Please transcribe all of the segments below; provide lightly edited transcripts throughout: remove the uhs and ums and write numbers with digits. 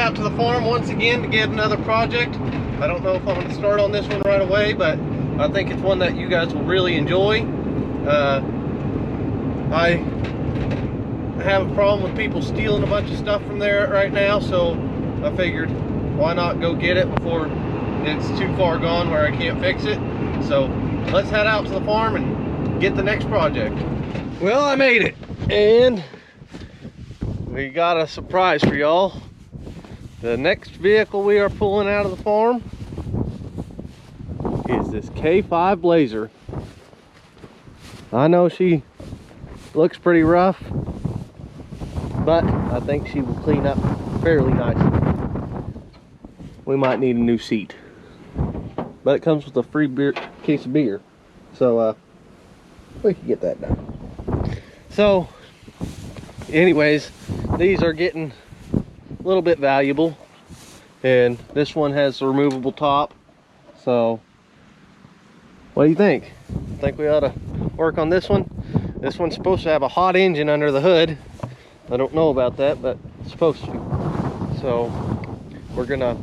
out to the farm once again to get another project. I don't know if I'm going to start on this one right away, but I think it's one that you guys will really enjoy. I have a problem with people stealing a bunch of stuff from there right now, so I figured why not go get it before it's too far gone where I can't fix it. So let's head out to the farm and get the next project. Well, I made it, and we got a surprise for y'all. The next vehicle we are pulling out of the farm is this K5 Blazer. I know she looks pretty rough, but I think she will clean up fairly nicely. We might need a new seat, but it comes with a free case of beer, so we can get that done. So anyways, these are getting a little bit valuable, and this one has a removable top. So what do you think? Think we ought to work on this one? This one's supposed to have a hot engine under the hood. I don't know about that, but it's supposed to. So we're gonna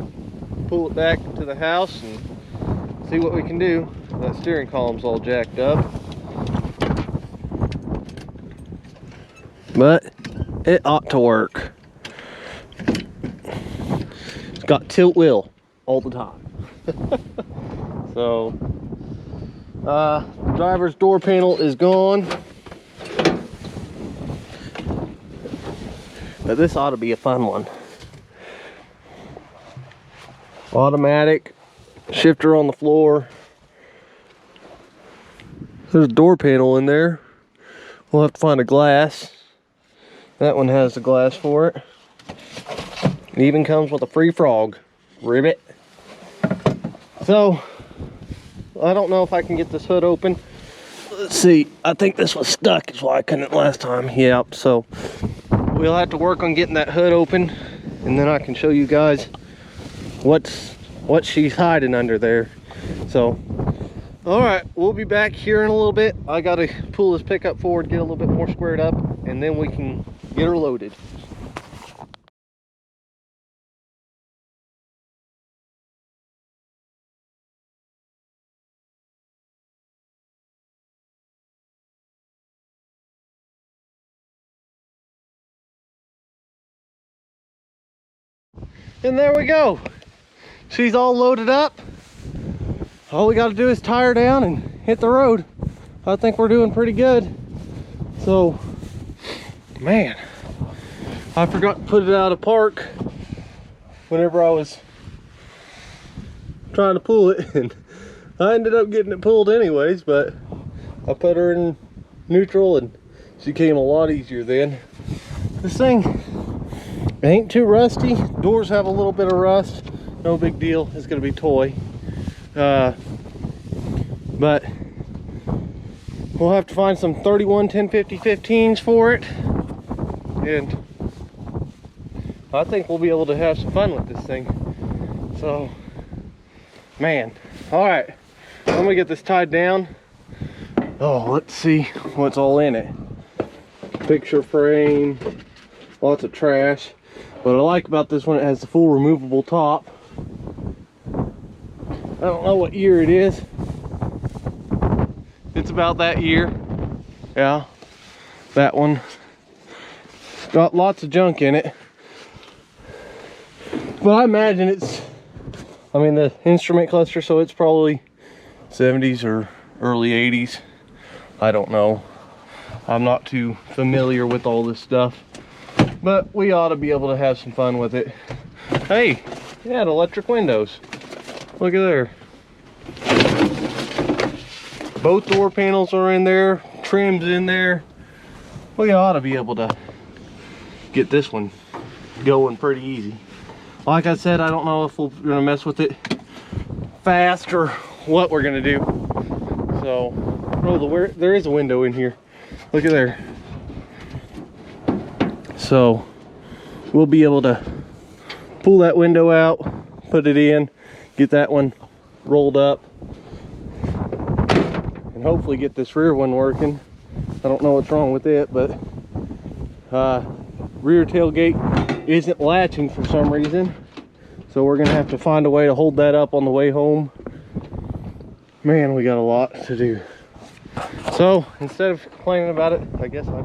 pull it back to the house and see what we can do. That steering column's all jacked up, but it ought to work. It's got tilt wheel all the time. So driver's door panel is gone, but this ought to be a fun one. Automatic shifter on the floor. There's a door panel in there. We'll have to find a glass. That one has the glass for it. It even comes with a free frog rivet. So I don't know if I can get this hood open. Let's see. I think this was stuck, is why I couldn't last time. Yep. So we'll have to work on getting that hood open, and then I can show you guys what she's hiding under there. So all right, we'll be back here in a little bit. I gotta pull this pickup forward, get a little bit more squared up, and then we can get her loaded. And there we go. She's all loaded up. All we got to do is tie her down and hit the road. I think we're doing pretty good. So, man, I forgot to put it out of park whenever I was trying to pull it, and I ended up getting it pulled anyways, but I put her in neutral and she came a lot easier then. This thing ain't too rusty. Doors have a little bit of rust. No big deal. It's gonna be toy. But we'll have to find some 31 1050 15s for it, and I think we'll be able to have some fun with this thing. So, man, all right, I'm gonna get this tied down. Oh, let's see what's all in it. Picture frame, lots of trash. What I like about this one, it has the full removable top. I don't know what year it is. It's about that year. Yeah, that one. Got lots of junk in it. But I imagine it's, I mean, the instrument cluster, so it's probably 70s or early 80s. I don't know. I'm not too familiar with all this stuff. But we ought to be able to have some fun with it. Hey, it had electric windows. Look at there. Both door panels are in there, trim's in there. We ought to be able to get this one going pretty easy. Like I said, I don't know if we're gonna mess with it fast or what we're gonna do. So, oh, there is a window in here. Look at there. So we'll be able to pull that window out, put it in, get that one rolled up, and hopefully get this rear one working. I don't know what's wrong with it, but rear tailgate isn't latching for some reason. So we're gonna have to find a way to hold that up on the way home. Man, we got a lot to do. So instead of complaining about it, I guess I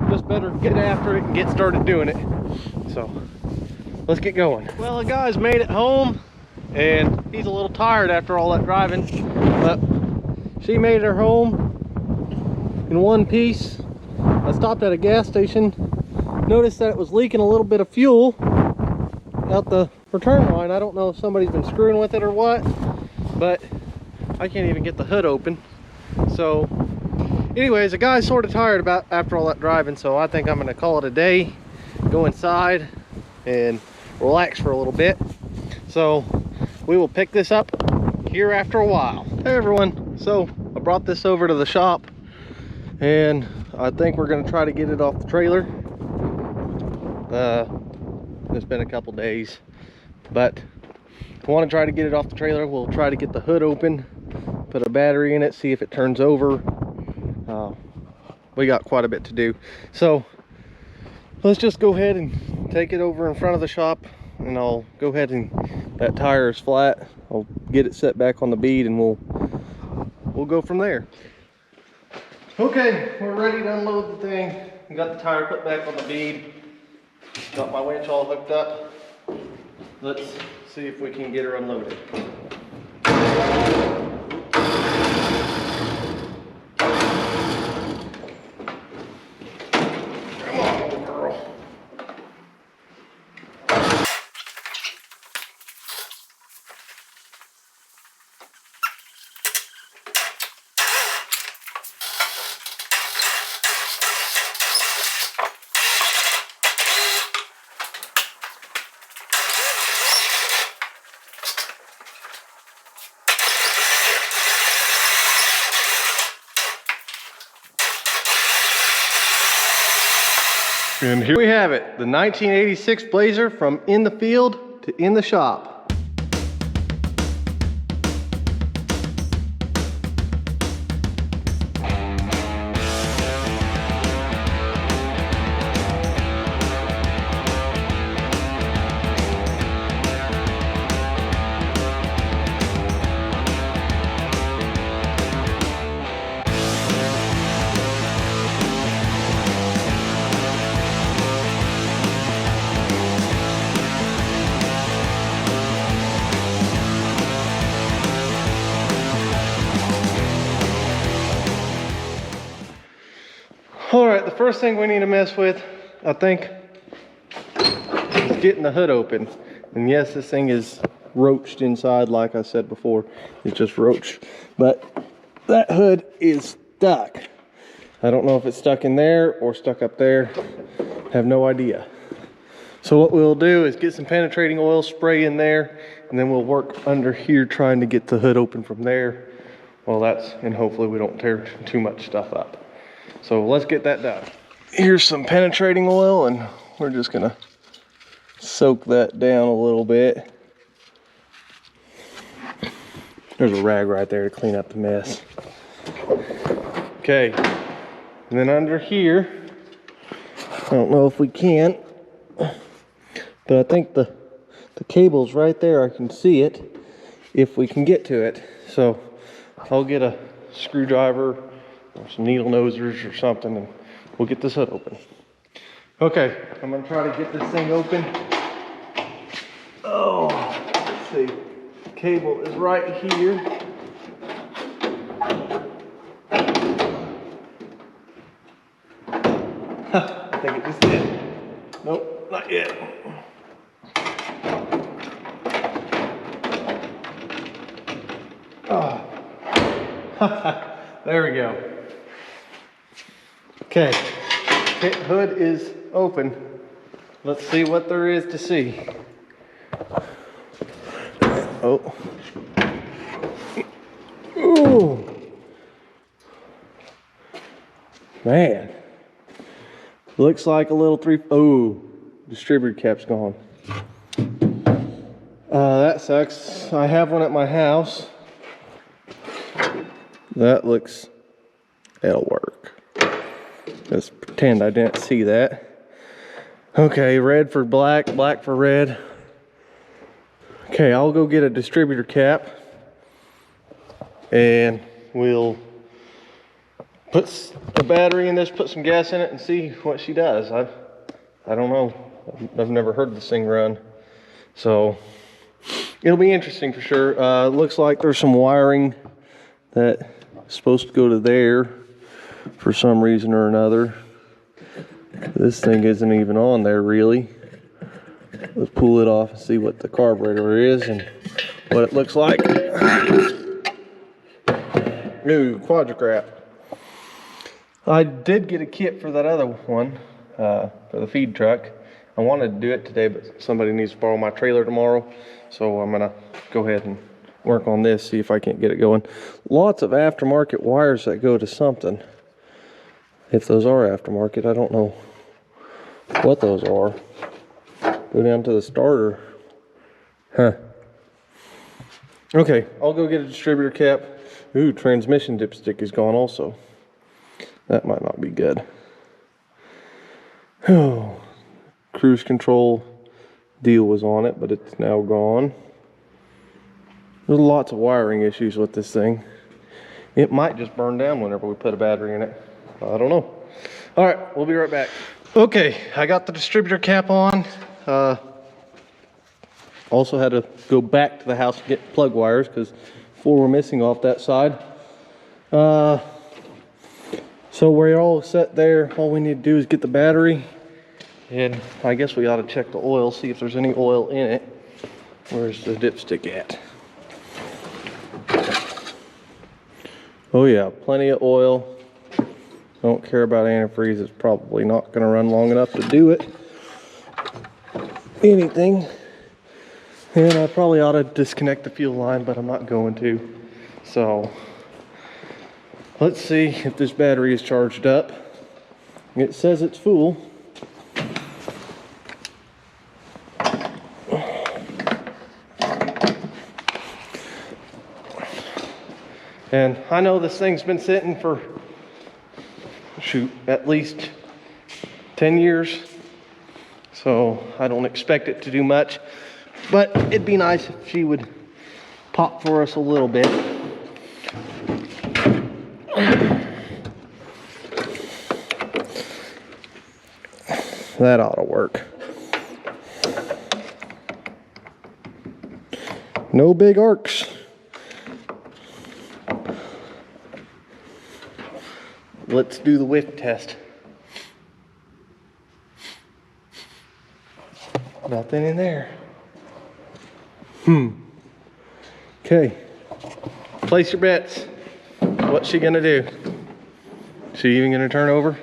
just better get after it and get started doing it. So let's get going. Well, the guy's made it home and he's a little tired after all that driving, but she made her home in one piece. I stopped at a gas station, noticed that it was leaking a little bit of fuel out the return line. I don't know if somebody's been screwing with it or what, but I can't even get the hood open. So anyways, the guy's sort of tired after all that driving, so I think I'm gonna call it a day, go inside and relax for a little bit. So we will pick this up here after a while. Hey everyone, so I brought this over to the shop and I think we're gonna try to get it off the trailer. It's been a couple days, but if we want to try to get it off the trailer, we'll try to get the hood open, put a battery in it, see if it turns over. We got quite a bit to do, so let's just go ahead and take it over in front of the shop, and I'll go ahead and, that tire is flat, I'll get it set back on the bead and we'll go from there. Okay, we're ready to unload the thing. We got the tire put back on the bead, got my winch all hooked up. Let's see if we can get her unloaded. Come on, little girl. And here we have it, the 1986 Blazer from in the field to in the shop. All right, the first thing we need to mess with, I think, is getting the hood open. And yes, this thing is roached inside, like I said before. It's just roached. But that hood is stuck. I don't know if it's stuck in there or stuck up there. Have no idea. So what we'll do is get some penetrating oil spray in there, and then we'll work under here trying to get the hood open from there. Well, and hopefully we don't tear too much stuff up. So let's get that done. Here's some penetrating oil, and we're just gonna soak that down a little bit. There's a rag right there to clean up the mess. Okay, and then under here, I don't know if we can, but I think the cable's right there. I can see it if we can get to it. So I'll get a screwdriver or some needle nosers or something, and we'll get this hood open. Okay, I'm gonna try to get this thing open. Oh, let's see. The cable is right here. I think it just did. Nope, not yet. Oh. There we go. Okay, hood is open. Let's see what there is to see. Oh. Ooh. Man. Looks like a little distributor cap's gone. That sucks. I have one at my house. That'll work. Let's pretend I didn't see that. Okay, red for black, black for red. Okay, I'll go get a distributor cap and we'll put a battery in this, put some gas in it, and see what she does. I don't know. I've never heard this thing run. So it'll be interesting for sure. Looks like there's some wiring that's supposed to go to there for some reason or another. This thing isn't even on there really. Let's pull it off and see what the carburetor is and what it looks like. Ooh, quadricrap. I did get a kit for that other one, for the feed truck. I wanted to do it today, but somebody needs to borrow my trailer tomorrow. So I'm gonna go ahead and work on this, see if I can't get it going. Lots of aftermarket wires that go to something. If those are aftermarket, I don't know what those are. Go down to the starter. Huh. Okay, I'll go get a distributor cap. Ooh, transmission dipstick is gone also. That might not be good. Oh, cruise control deal was on it, but it's now gone. There's lots of wiring issues with this thing. It might just burn down whenever we put a battery in it. I don't know. All right, we'll be right back. Okay, I got the distributor cap on. Also had to go back to the house to get plug wires because 4 were missing off that side. So we're all set there. All we need to do is get the battery, and I guess we ought to check the oil, see if there's any oil in it. Where's the dipstick at? Oh yeah, plenty of oil. Don't care about antifreeze. It's probably not going to run long enough to do it. Anything. And I probably ought to disconnect the fuel line, but I'm not going to. So let's see if this battery is charged up. It says it's full. And I know this thing's been sitting for, shoot, at least 10 years. So I don't expect it to do much. But it'd be nice if she would pop for us a little bit. That ought to work. No big arcs. Let's do the whiff test. Nothing in there. Okay. Place your bets. What's she gonna do? She even gonna turn over?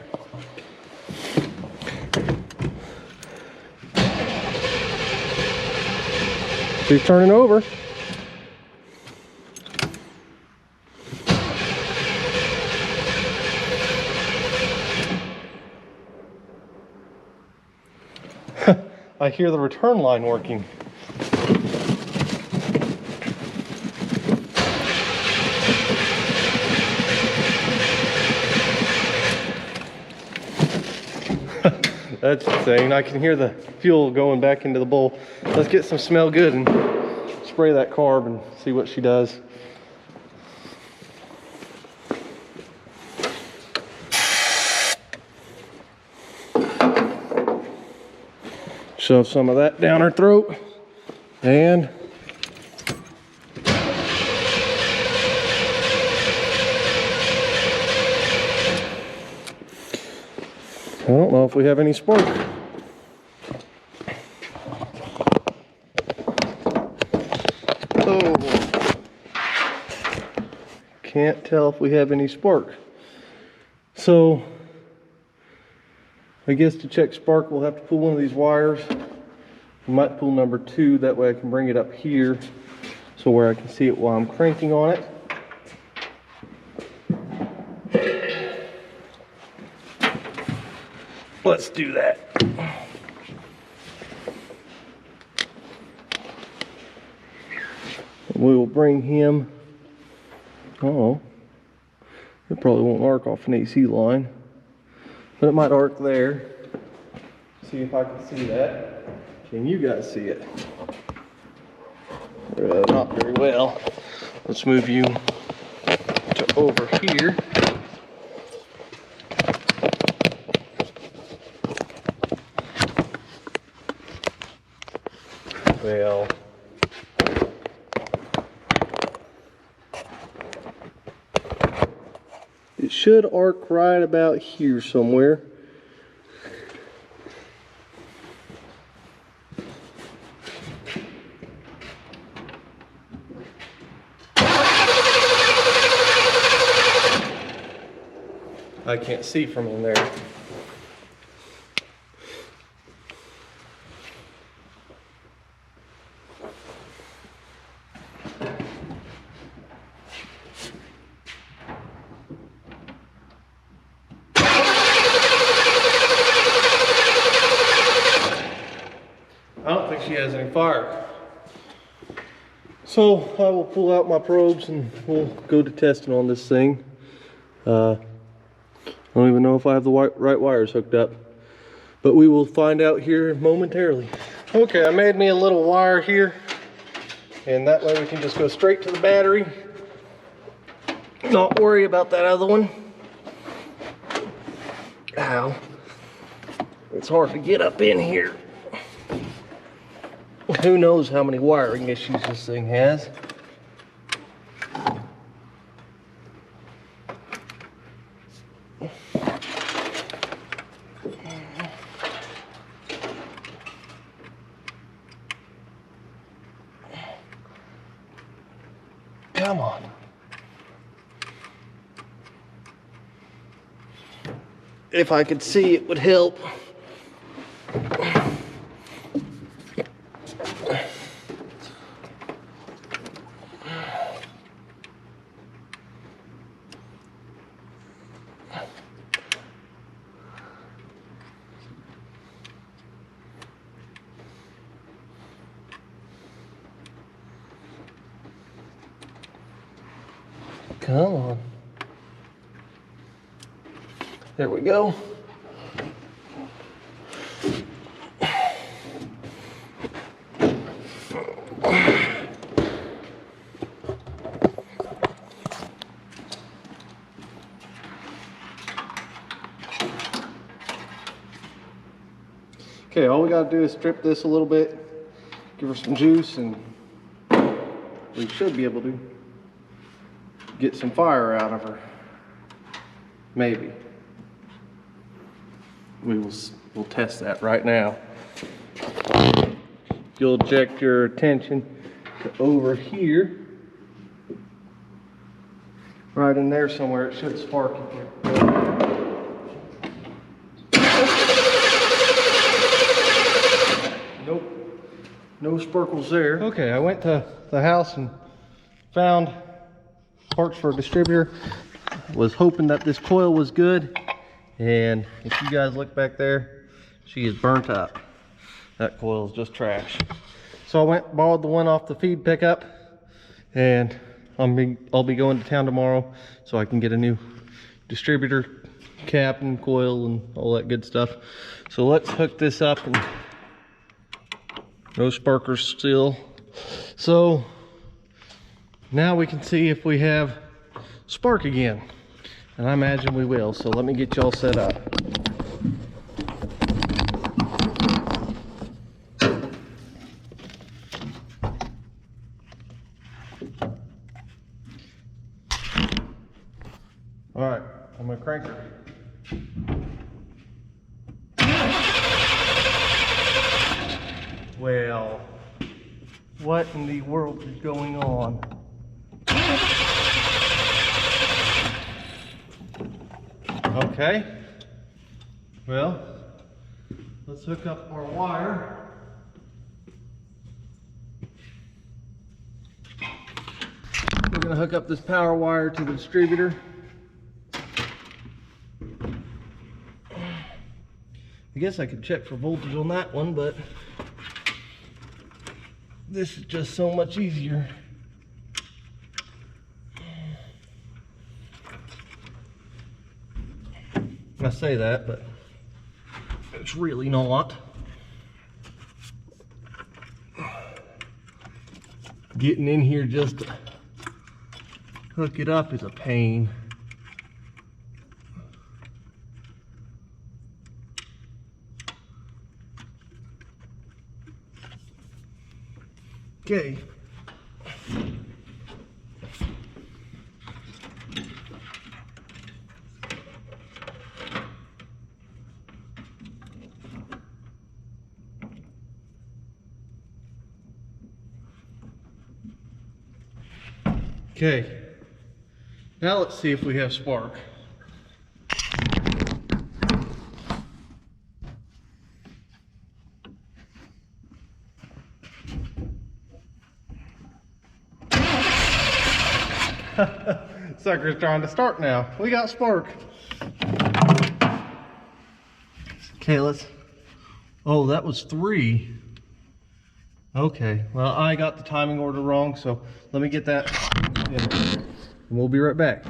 She's turning over. I hear the return line working. That's insane. I can hear the fuel going back into the bowl. Let's get some smell good and spray that carb and see what she does. Shove some of that down her throat. And I don't know if we have any spark. Oh, can't tell if we have any spark. So I guess to check spark, we'll have to pull one of these wires. We might pull number 2, that way I can bring it up here so where I can see it while I'm cranking on it. Let's do that. We will bring him. Oh, it probably won't arc off an AC line, but it might arc there. See if I can see that. Can you guys see it? Not very well. Let's move you to over here. Well, it should arc right about here somewhere. I can't see from in there. I don't think she has any fire. So I will pull out my probes and we'll go to testing on this thing. I don't even know if I have the right wires hooked up, but we will find out here momentarily. Okay, I made me a little wire here, and that way we can just go straight to the battery. Not worry about that other one. Ow. It's hard to get up in here. Who knows how many wiring issues this thing has. Come on. If I could see, it would help. Come on. There we go. Okay, all we gotta do is strip this a little bit, give her some juice, and we should be able to get some fire out of her. Maybe. We'll test that right now. You'll direct your attention to over here. Right in there somewhere, it should spark again. Nope, no sparkles there. Okay, I went to the house and found parts for a distributor. Was hoping that this coil was good, and if you guys look back there, she is burnt up. That coil is just trash. So I went and borrowed the one off the feed pickup, and I'll be going to town tomorrow so I can get a new distributor cap and coil and all that good stuff. So let's hook this up, and no sparkers still. So now we can see if we have spark again, and I imagine we will. So let me get y'all set up. All right, I'm gonna crank her. Well, what in the world is going on? Okay, well, let's hook up our wire. We're gonna hook up this power wire to the distributor. I guess I could check for voltage on that one, but this is just so much easier. I say that, but it's really not. Getting in here just to hook it up is a pain. Okay. Okay, now let's see if we have spark. Sucker's trying to start now. We got spark. Okay, oh, that was 3. Okay, well, I got the timing order wrong, so let me get that in, and we'll be right back.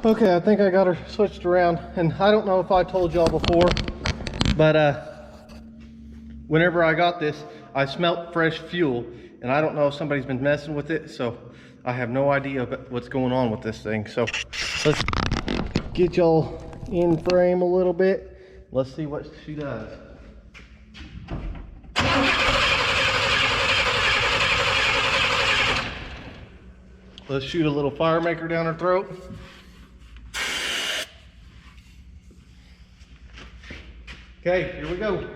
Okay, I think I got her switched around, and I don't know if I told y'all before, but whenever I got this, I smelt fresh fuel, and I don't know if somebody's been messing with it, so I have no idea what's going on with this thing. So let's get y'all in frame a little bit. Let's see what she does. Let's shoot a little fire maker down her throat. Okay, here we go.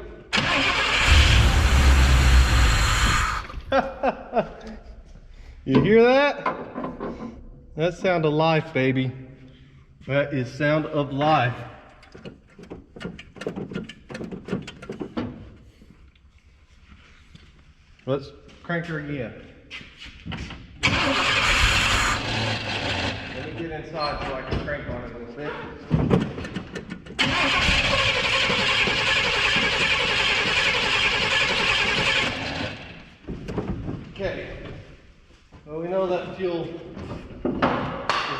You hear that? That's sound of life, baby. That is sound of life. Let's crank her again. Let me get inside so I can crank on it a little bit. Okay. Well, we know that fuel is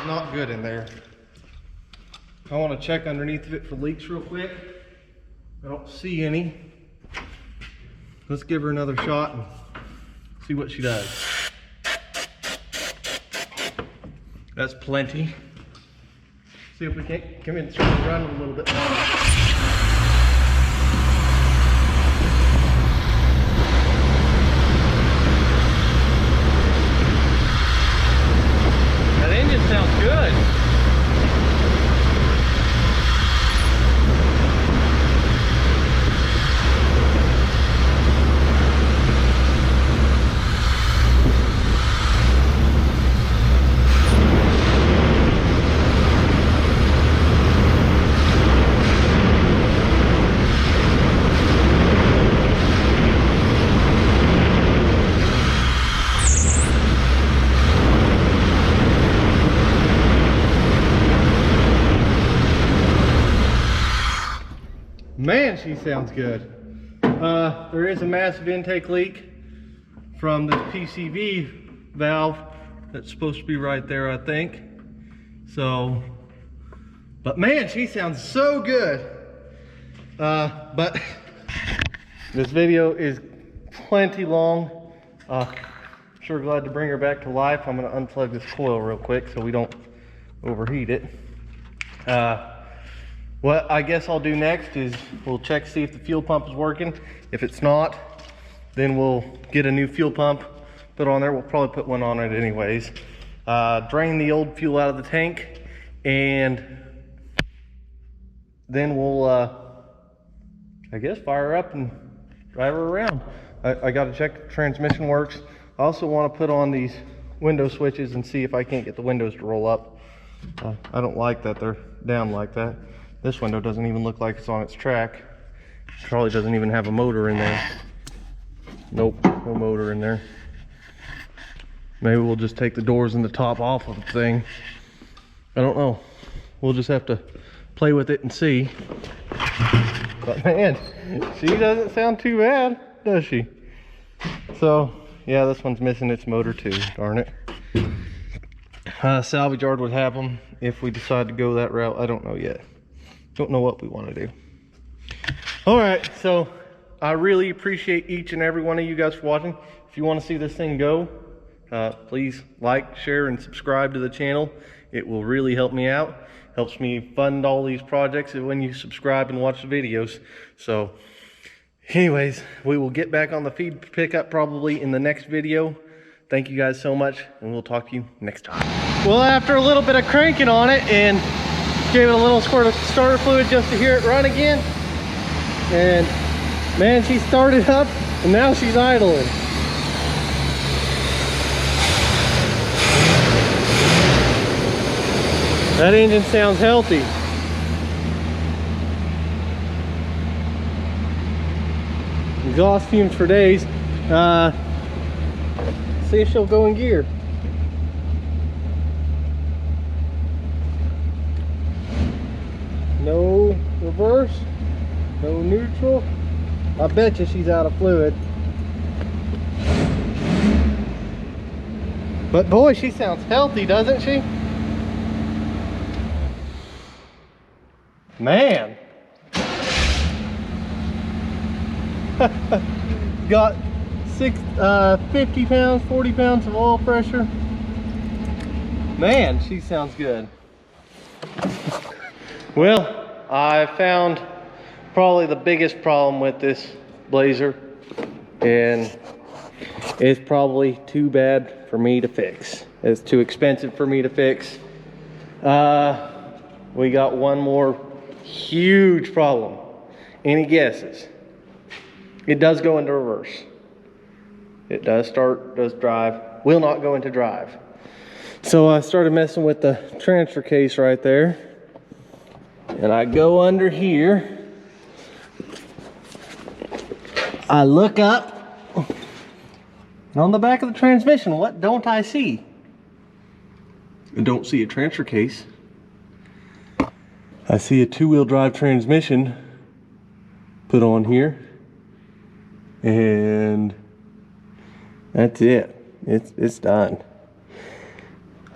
not good in there. I want to check underneath of it for leaks real quick. I don't see any. Let's give her another shot and see what she does. That's plenty. See if we can't come in and start running a little bit more. That engine sounds good. Man, she sounds good. There is a massive intake leak from the PCV valve that's supposed to be right there, I think. So, but man, she sounds so good. But this video is plenty long. Sure glad to bring her back to life. I'm gonna unplug this coil real quick so we don't overheat it. What I guess I'll do next is we'll check to see if the fuel pump is working. If it's not, then we'll get a new fuel pump put on there. We'll probably put one on it anyways. Drain the old fuel out of the tank, and then we'll, I guess, fire her up and drive her around. I got to check the transmission works. I also want to put on these window switches and see if I can't get the windows to roll up. I don't like that they're down like that. This window doesn't even look like it's on its track. Probably doesn't even have a motor in there. Nope, no motor in there. Maybe we'll just take the doors and the top off of the thing. I don't know. We'll just have to play with it and see. But man, she doesn't sound too bad, does she? So, yeah, this one's missing its motor too, darn it. Salvage yard would have them if we decide to go that route. I don't know yet. Don't know what we want to do. All right, so I really appreciate each and every one of you guys for watching. If you want to see this thing go, please like, share, and subscribe to the channel. It will really help me out. Helps me fund all these projects when you subscribe and watch the videos. So anyways, we will get back on the feed pickup probably in the next video. Thank you guys so much, and we'll talk to you next time. Well, after a little bit of cranking on it and gave it a little squirt of starter fluid just to hear it run again, and man, she started up and now she's idling. That engine sounds healthy. Exhaust fumes for days. See if she'll go in gear. No reverse, no neutral. I bet you she's out of fluid. But boy, she sounds healthy, doesn't she? Man. Got 50 pounds, 40 pounds of oil pressure. Man, she sounds good. Well, I found probably the biggest problem with this Blazer, and it's probably too bad for me to fix. It's too expensive for me to fix. We got one more huge problem. Any guesses? It does go into reverse. It does start, does drive, will not go into drive. So I started messing with the transfer case right there. And I go under here. I look up. And on the back of the transmission, what don't I see? I don't see a transfer case. I see a two-wheel drive transmission put on here. And that's it. It's done.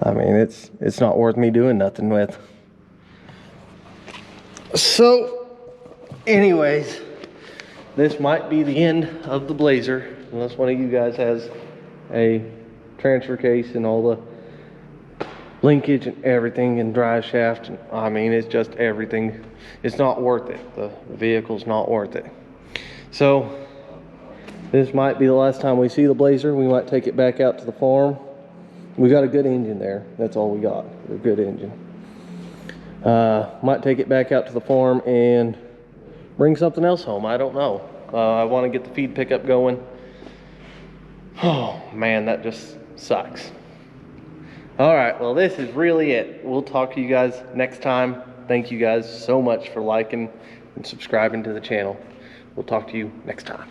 I mean, it's not worth me doing nothing with. So, anyways, this might be the end of the Blazer, unless one of you guys has a transfer case and all the linkage and everything and drive shaft. I mean, it's just everything. It's not worth it. The vehicle's not worth it. So this might be the last time we see the Blazer. We might take it back out to the farm. We got a good engine there. That's all we got. A good engine. Might take it back out to the farm and bring something else home. I don't know. I want to get the feed pickup going. Oh man, that just sucks. All right, well, this is really it. We'll talk to you guys next time. Thank you guys so much for liking and subscribing to the channel. We'll talk to you next time.